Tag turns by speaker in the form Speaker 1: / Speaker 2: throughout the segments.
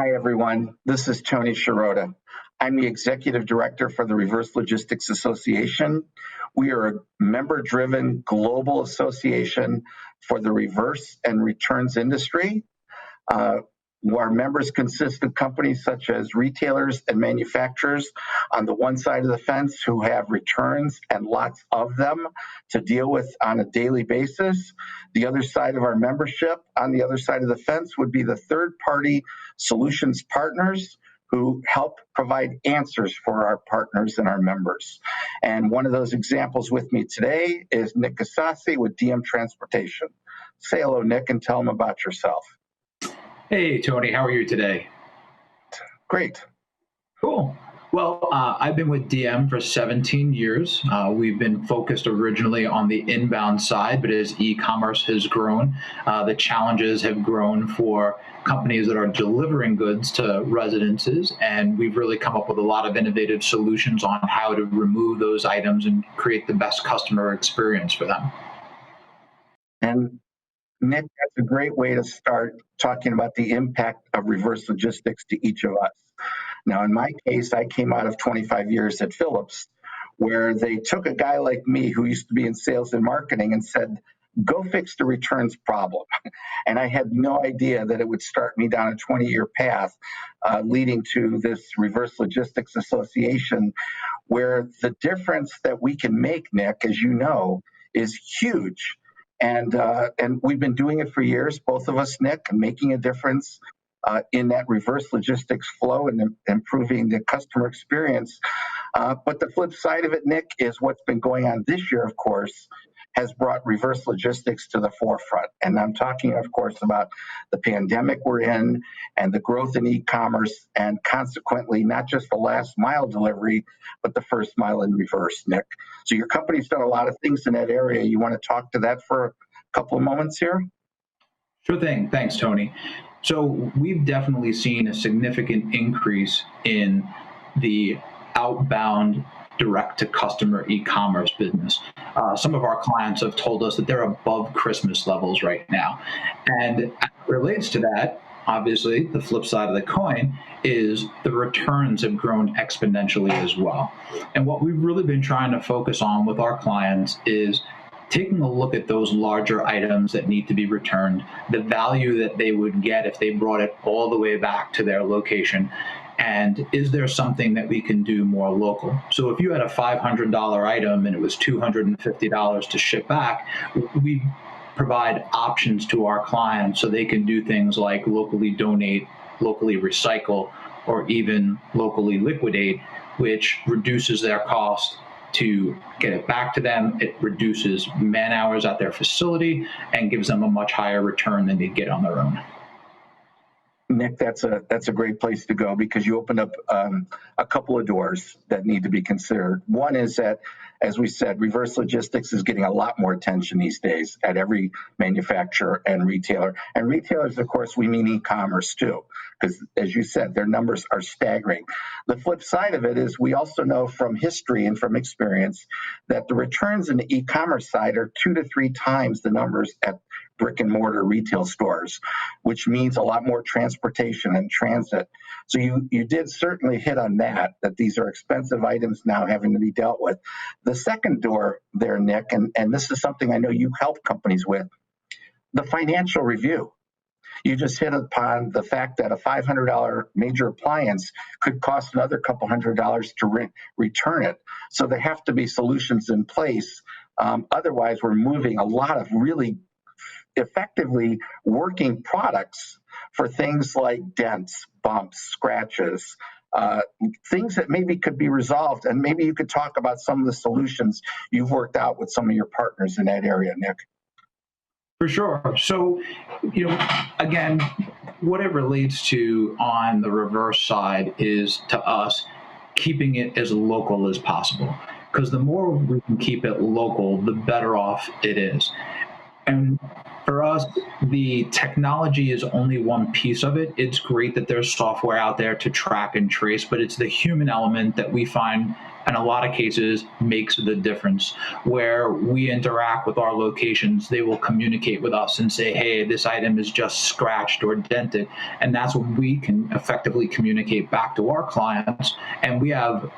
Speaker 1: Hi, everyone. This is Tony Sciarrotta. I'm the Executive Director for the Reverse Logistics Association. We are a member-driven global association for the reverse and returns industry. Our members consist of companies such as retailers and manufacturers on the one side of the fence who have returns and lots of them to deal with on a daily basis. The other side of our membership, on the other side of the fence, would be the third-party solutions partners who help provide answers for our partners and our members. And one of those examples with me today is Nick Isasi with DM Transportation. Say hello, Nick, and tell them about yourself.
Speaker 2: Hey, Tony, how are you today?
Speaker 1: Great.
Speaker 2: Cool. Well, I've been with DM for 17 years. We've been focused originally on the inbound side, but as e-commerce has grown, the challenges have grown for companies that are delivering goods to residences, and we've really come up with a lot of innovative solutions on how to remove those items and create the best customer experience for them.
Speaker 1: And Nick, that's a great way to start talking about the impact of reverse logistics to each of us. Now, in my case, I came out of 25 years at Phillips, where they took a guy like me who used to be in sales and marketing and said, go fix the returns problem. And I had no idea that it would start me down a 20-year path leading to this Reverse Logistics Association, where the difference that we can make, Nick, as you know, is huge. And we've been doing it for years, both of us, Nick, making a difference in that reverse logistics flow and improving the customer experience. But the flip side of it, Nick, is what's been going on this year, of course, has brought reverse logistics to the forefront. And I'm talking, of course, about the pandemic we're in and the growth in e-commerce and consequently not just the last mile delivery, but the first mile in reverse, Nick. So your company's done a lot of things in that area. You want to talk to that for a couple of moments here?
Speaker 2: Sure thing. Thanks, Tony. So we've definitely seen a significant increase in the outbound direct-to-customer e-commerce business. Some of our clients have told us that they're above Christmas levels right now. And as it relates to that, obviously, the flip side of the coin is the returns have grown exponentially as well. And what we've really been trying to focus on with our clients is taking a look at those larger items that need to be returned, the value that they would get if they brought it all the way back to their location, and is there something that we can do more local? So if you had a $500 item and it was $250 to ship back, we provide options to our clients so they can do things like locally donate, locally recycle, or even locally liquidate, which reduces their cost to get it back to them. It reduces man hours at their facility and gives them a much higher return than they'd get on their own.
Speaker 1: Nick, that's a great place to go because you opened up a couple of doors that need to be considered. One is that, as we said, reverse logistics is getting a lot more attention these days at every manufacturer and retailer. And retailers, of course, we mean e-commerce too, because as you said, their numbers are staggering. The flip side of it is we also know from history and from experience that the returns in the e-commerce side are 2 to 3 times the numbers at brick and mortar retail stores, which means a lot more transportation and transit. So you did certainly hit on that these are expensive items now having to be dealt with. The second door there, Nick, and this is something I know you help companies with, the financial review. You just hit upon the fact that a $500 major appliance could cost another couple $100 to return it. So there have to be solutions in place. Otherwise, we're moving a lot of really effectively working products for things like dents, bumps, scratches, things that maybe could be resolved. And maybe you could talk about some of the solutions you've worked out with some of your partners in that area, Nick.
Speaker 2: For sure. So, again, what it relates to on the reverse side is, to us, keeping it as local as possible. Because the more we can keep it local, the better off it is. And for us, the technology is only one piece of it. It's great that there's software out there to track and trace, but it's the human element that we find in a lot of cases makes the difference. Where we interact with our locations, they will communicate with us and say, hey, this item is just scratched or dented. And that's when we can effectively communicate back to our clients. And we have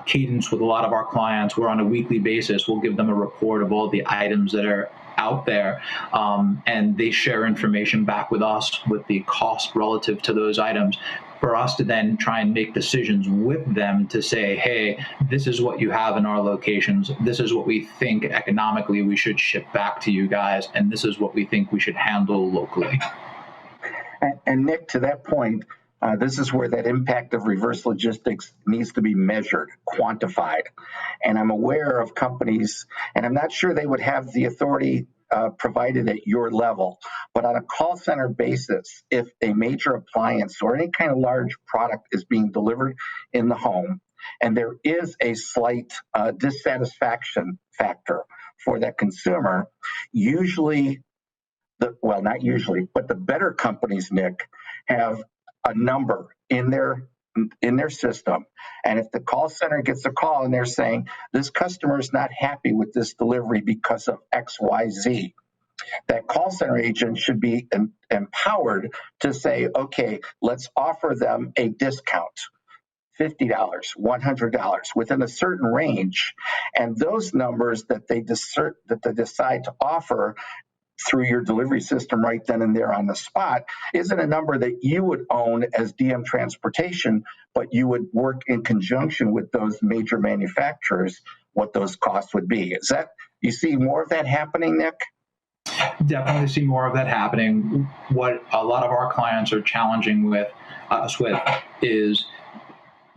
Speaker 2: cadence with a lot of our clients where on a weekly basis, we'll give them a report of all the items that are out there, and they share information back with us with the cost relative to those items, for us to then try and make decisions with them to say, hey, this is what you have in our locations, this is what we think economically we should ship back to you guys, and this is what we think we should handle locally.
Speaker 1: And Nick, to that point, this is where that impact of reverse logistics needs to be measured, quantified. And I'm aware of companies, and I'm not sure they would have the authority provided at your level, but on a call center basis, if a major appliance or any kind of large product is being delivered in the home, and there is a slight dissatisfaction factor for that consumer, usually, not usually, but the better companies, Nick, have a number in their system. And if the call center gets a call and they're saying, this customer is not happy with this delivery because of XYZ, that call center agent should be empowered to say, okay, let's offer them a discount, $50, $100 within a certain range. And those numbers that they decide to offer through your delivery system right then and there on the spot isn't a number that you would own as DM Transportation, but you would work in conjunction with those major manufacturers, what those costs would be. Is that, you see more of that happening, Nick?
Speaker 2: Definitely see more of that happening. What a lot of our clients are challenging us with is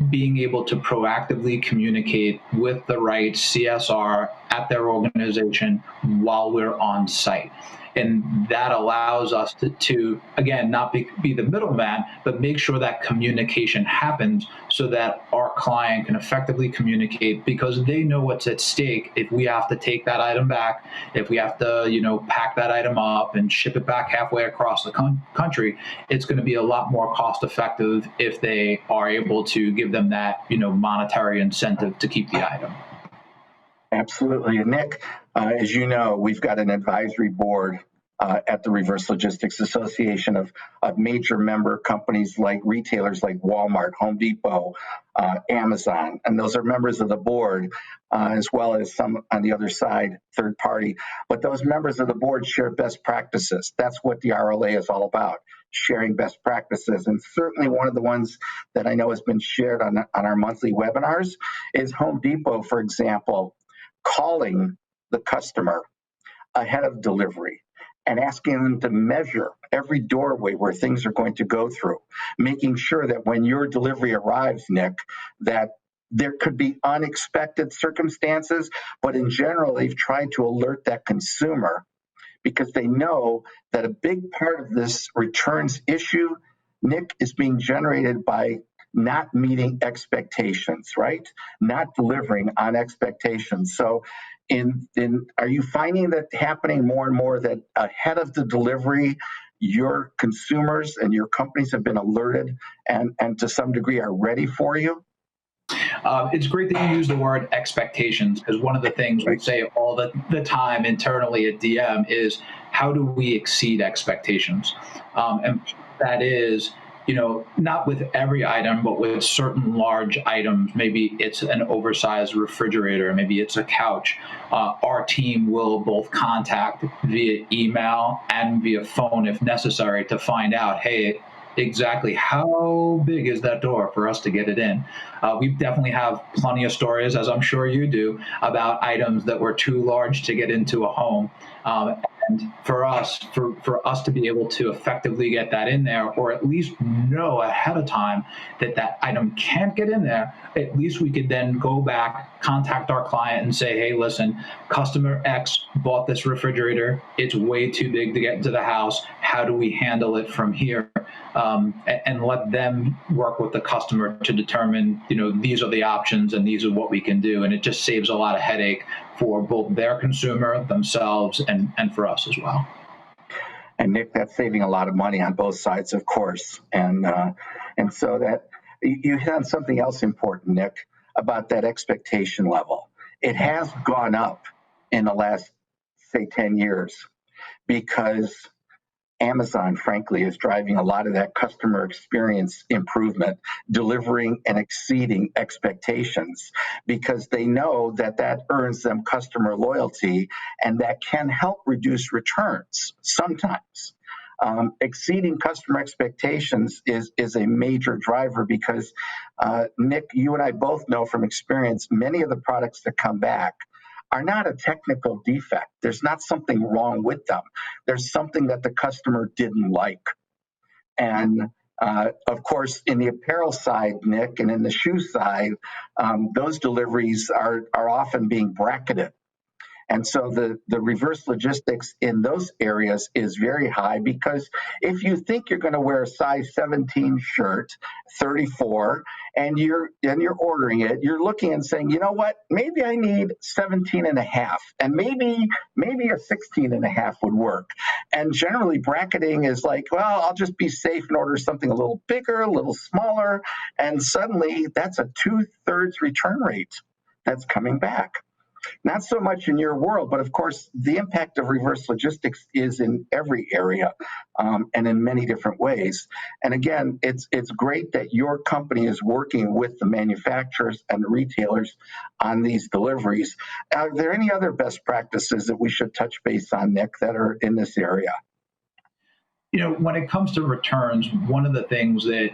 Speaker 2: being able to proactively communicate with the right CSR at their organization while we're on site. And that allows us to again, not be the middleman, but make sure that communication happens so that our client can effectively communicate, because they know what's at stake if we have to take that item back, if we have to, pack that item up and ship it back halfway across the country. It's going to be a lot more cost effective if they are able to give them that, monetary incentive to keep the item.
Speaker 1: Absolutely. And Nick, as you know, we've got an advisory board at the Reverse Logistics Association of major member companies like retailers like Walmart, Home Depot, Amazon, and those are members of the board, as well as some on the other side, third party. But those members of the board share best practices. That's what the RLA is all about, sharing best practices. And certainly one of the ones that I know has been shared on our monthly webinars is Home Depot, for example, calling the customer ahead of delivery and asking them to measure every doorway where things are going to go through, making sure that when your delivery arrives, Nick, that there could be unexpected circumstances, but in general, they've tried to alert that consumer because they know that a big part of this returns issue, Nick, is being generated by not meeting expectations, right? Not delivering on expectations. So are you finding that happening more and more, that ahead of the delivery, your consumers and your companies have been alerted and to some degree are ready for you?
Speaker 2: It's great that you use the word expectations, because one of the things we say all the time internally at DM is, how do we exceed expectations? And that is, not with every item, but with certain large items. Maybe it's an oversized refrigerator, maybe it's a couch. Our team will both contact via email and via phone if necessary to find out, hey, exactly how big is that door for us to get it in. We definitely have plenty of stories, as I'm sure you do, about items that were too large to get into a home. And for us to be able to effectively get that in there, or at least know ahead of time that item can't get in there, at least we could then go back, contact our client and say, hey, listen, customer X bought this refrigerator. It's way too big to get into the house. How do we handle it from here? And let them work with the customer to determine, these are the options and these are what we can do. And it just saves a lot of headache for both their consumer, themselves, and for us as well.
Speaker 1: And Nick, that's saving a lot of money on both sides, of course. And so that you hit on something else important, Nick. about that expectation level. It has gone up in the last, say, 10 years because Amazon, frankly, is driving a lot of that customer experience improvement, delivering and exceeding expectations, because they know that that earns them customer loyalty and that can help reduce returns sometimes. Exceeding customer expectations is a major driver because, Nick, you and I both know from experience, many of the products that come back are not a technical defect. There's not something wrong with them. There's something that the customer didn't like. And of course, in the apparel side, Nick, and in the shoe side, those deliveries are often being bracketed. And so the reverse logistics in those areas is very high, because if you think you're going to wear a size 17 shirt, 34, and you're ordering it, you're looking and saying, you know what, maybe I need 17 and a half, and maybe a 16 and a half would work. And generally bracketing is like, well, I'll just be safe and order something a little bigger, a little smaller. And suddenly that's a 2/3 return rate that's coming back. Not so much in your world, but of course, the impact of reverse logistics is in every area, and in many different ways. And again, it's great that your company is working with the manufacturers and the retailers on these deliveries. Are there any other best practices that we should touch base on, Nick, that are in this area?
Speaker 2: When it comes to returns, one of the things that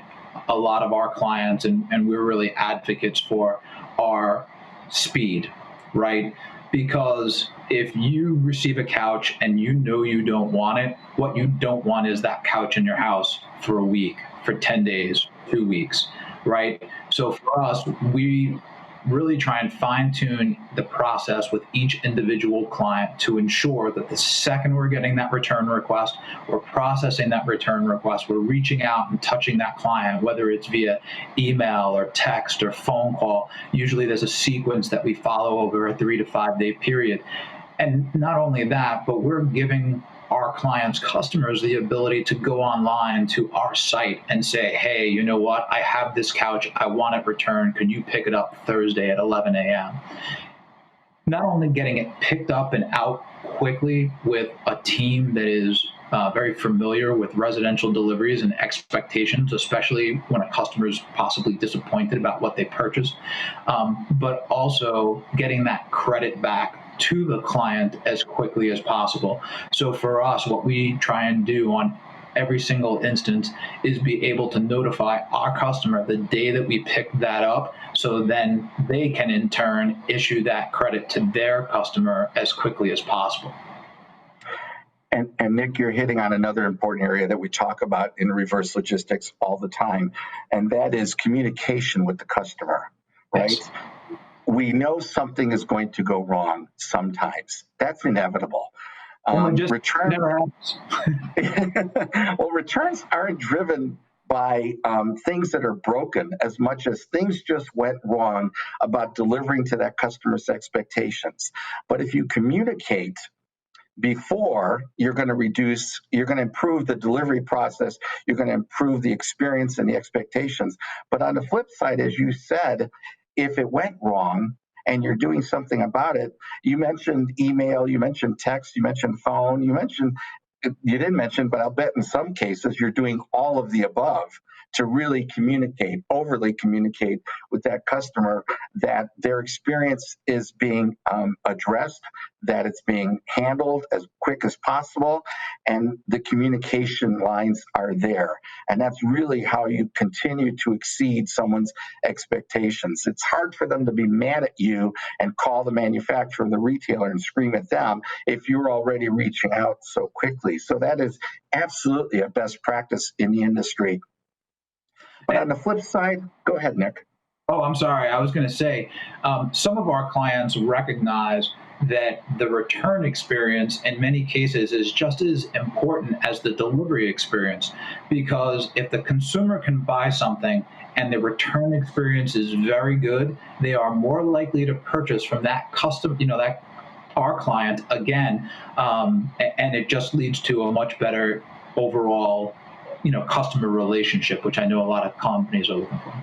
Speaker 2: a lot of our clients and we're really advocates for are speed, right? Because if you receive a couch and you know you don't want it, what you don't want is that couch in your house for a week, for 10 days, 2 weeks, right? So for us, we really try and fine tune the process with each individual client to ensure that the second we're getting that return request, we're processing that return request, we're reaching out and touching that client, whether it's via email or text or phone call. Usually there's a sequence that we follow over a 3 to 5 day period. And not only that, but we're giving our clients' customers the ability to go online to our site and say, hey, you know what? I have this couch. I want it returned. Can you pick it up Thursday at 11 a.m.? Not only getting it picked up and out quickly with a team that is very familiar with residential deliveries and expectations, especially when a customer is possibly disappointed about what they purchased, but also getting that credit back to the client as quickly as possible. So for us, what we try and do on every single instance is be able to notify our customer the day that we pick that up, so then they can in turn issue that credit to their customer as quickly as possible.
Speaker 1: And Nick, you're hitting on another important area that we talk about in reverse logistics all the time, and that is communication with the customer, right? Yes. We know something is going to go wrong sometimes. That's inevitable. Returns aren't driven by things that are broken as much as things just went wrong about delivering to that customer's expectations. But if you communicate before, you're going to improve the delivery process, you're going to improve the experience and the expectations. But on the flip side, as you said, if it went wrong and you're doing something about it, you mentioned email, you mentioned text, you mentioned phone, you didn't mention, but I'll bet in some cases you're doing all of the above to really overly communicate with that customer that their experience is being addressed, that it's being handled as quick as possible, and the communication lines are there. And that's really how you continue to exceed someone's expectations. It's hard for them to be mad at you and call the manufacturer or the retailer and scream at them if you're already reaching out so quickly. So that is absolutely a best practice in the industry. But on the flip side, go ahead, Nick.
Speaker 2: Oh, I'm sorry. I was going to say, some of our clients recognize that the return experience in many cases is just as important as the delivery experience, because if the consumer can buy something and the return experience is very good, they are more likely to purchase from that our client again, and it just leads to a much better overall customer relationship, which I know a lot of companies are looking for.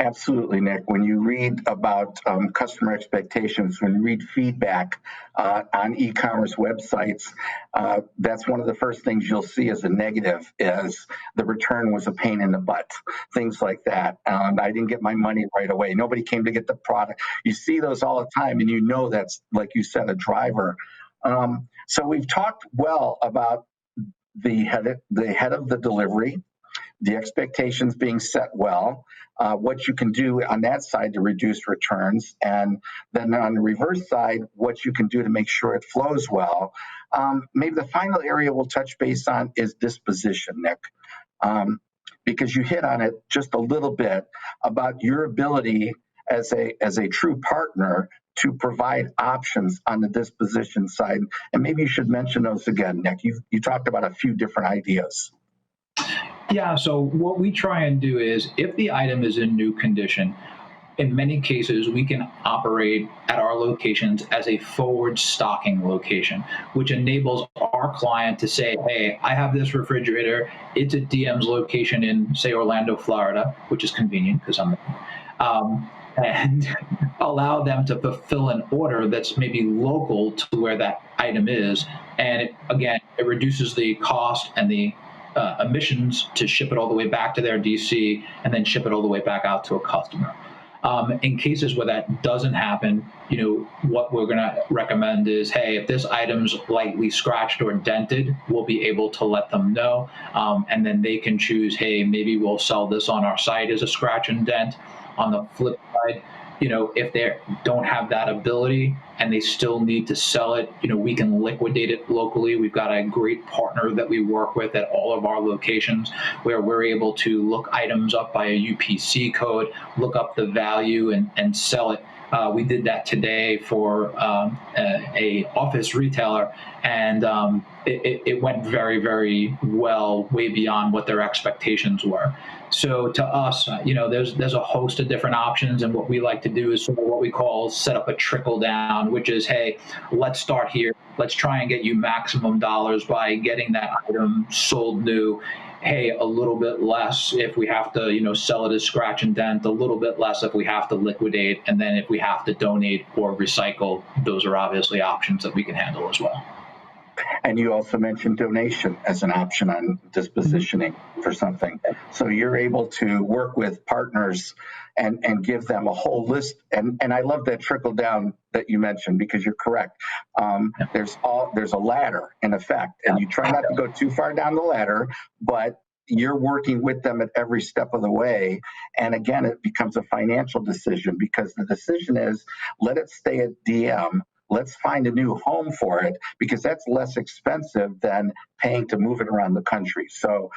Speaker 1: Absolutely, Nick. When you read about customer expectations, when you read feedback on e-commerce websites, that's one of the first things you'll see as a negative is the return was a pain in the butt, things like that. I didn't get my money right away. Nobody came to get the product. You see those all the time, and you know that's, like you said, a driver. So we've talked well about the head of the delivery, the expectations being set well, what you can do on that side to reduce returns, and then on the reverse side, what you can do to make sure it flows well. Maybe the final area we'll touch base on is disposition, Nick, because you hit on it just a little bit about your ability as a true partner to provide options on the disposition side. And maybe you should mention those again, Nick. You talked about a few different ideas.
Speaker 2: Yeah, so what we try and do is if the item is in new condition, in many cases, we can operate at our locations as a forward stocking location, which enables our client to say, hey, I have this refrigerator. It's at DM's location in, say, Orlando, Florida, which is convenient because I'm there. And allow them to fulfill an order that's maybe local to where that item is. And again, it reduces the cost and the emissions to ship it all the way back to their DC and then ship it all the way back out to a customer. In cases where that doesn't happen, what we're going to recommend is, hey, if this item's lightly scratched or dented, we'll be able to let them know. And then they can choose, hey, maybe we'll sell this on our site as a scratch and dent. On the flip side, if they don't have that ability and they still need to sell it, we can liquidate it locally. We've got a great partner that we work with at all of our locations where we're able to look items up by a UPC code, look up the value and sell it. We did that today for a office retailer, and it went very, very well, way beyond what their expectations were. So to us, there's a host of different options, and what we like to do is sort of what we call set up a trickle down, which is, hey, let's start here. Let's try and get you maximum dollars by getting that item sold new. Hey, a little bit less if we have to, sell it as scratch and dent, a little bit less if we have to liquidate, and then if we have to donate or recycle, those are obviously options that we can handle as well.
Speaker 1: And you also mentioned donation as an option on dispositioning for something. So you're able to work with partners and give them a whole list. And I love that trickle down that you mentioned, because you're correct. There's a ladder in effect, and you try not to go too far down the ladder, but you're working with them at every step of the way. And again, it becomes a financial decision, because the decision is, let it stay at DM. Let's find a new home for it, because that's less expensive than paying to move it around the country. So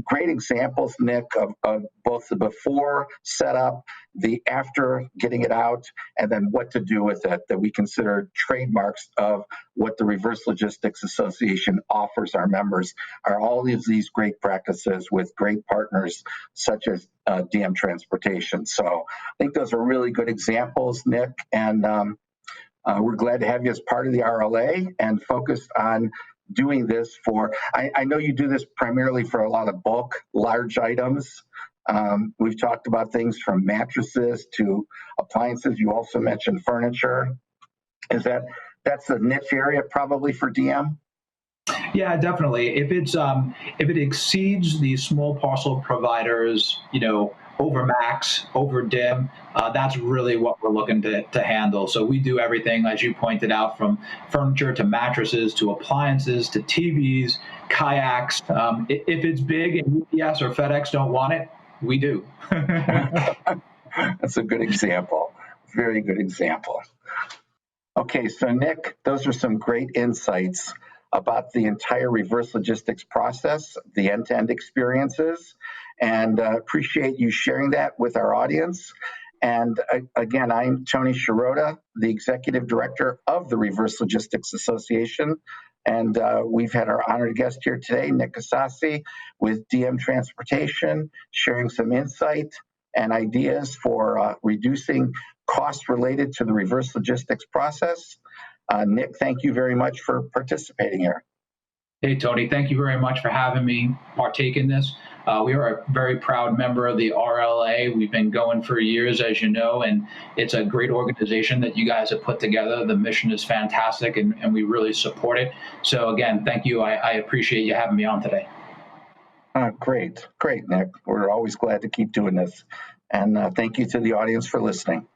Speaker 1: great examples, Nick, of both the before setup, the after getting it out, and then what to do with it, that we consider trademarks of what the Reverse Logistics Association offers our members, are all of these great practices with great partners such as DM Transportation. So I think those are really good examples, Nick, and we're glad to have you as part of the RLA and focused on doing this for, I know you do this primarily for a lot of bulk, large items. We've talked about things from mattresses to appliances. You also mentioned furniture. That's a niche area probably for DM?
Speaker 2: Yeah, definitely. If it exceeds the small parcel providers, over max, over dim, that's really what we're looking to handle. So we do everything, as you pointed out, from furniture to mattresses to appliances to TVs, kayaks. If it's big and UPS or FedEx don't want it, we do.
Speaker 1: That's a good example. Very good example. Okay, so Nick, those are some great insights about the entire reverse logistics process, the end-to-end experiences, and appreciate you sharing that with our audience. And again, I'm Tony Sciarrotta, the Executive Director of the Reverse Logistics Association. And we've had our honored guest here today, Nick Isasi with DM Transportation, sharing some insight and ideas for reducing costs related to the reverse logistics process. Nick, thank you very much for participating here.
Speaker 2: Hey, Tony, thank you very much for having me partake in this. We are a very proud member of the RLA. We've been going for years, as you know, and it's a great organization that you guys have put together. The mission is fantastic, and we really support it. So, again, thank you. I appreciate you having me on today.
Speaker 1: Great, Nick. We're always glad to keep doing this. And thank you to the audience for listening.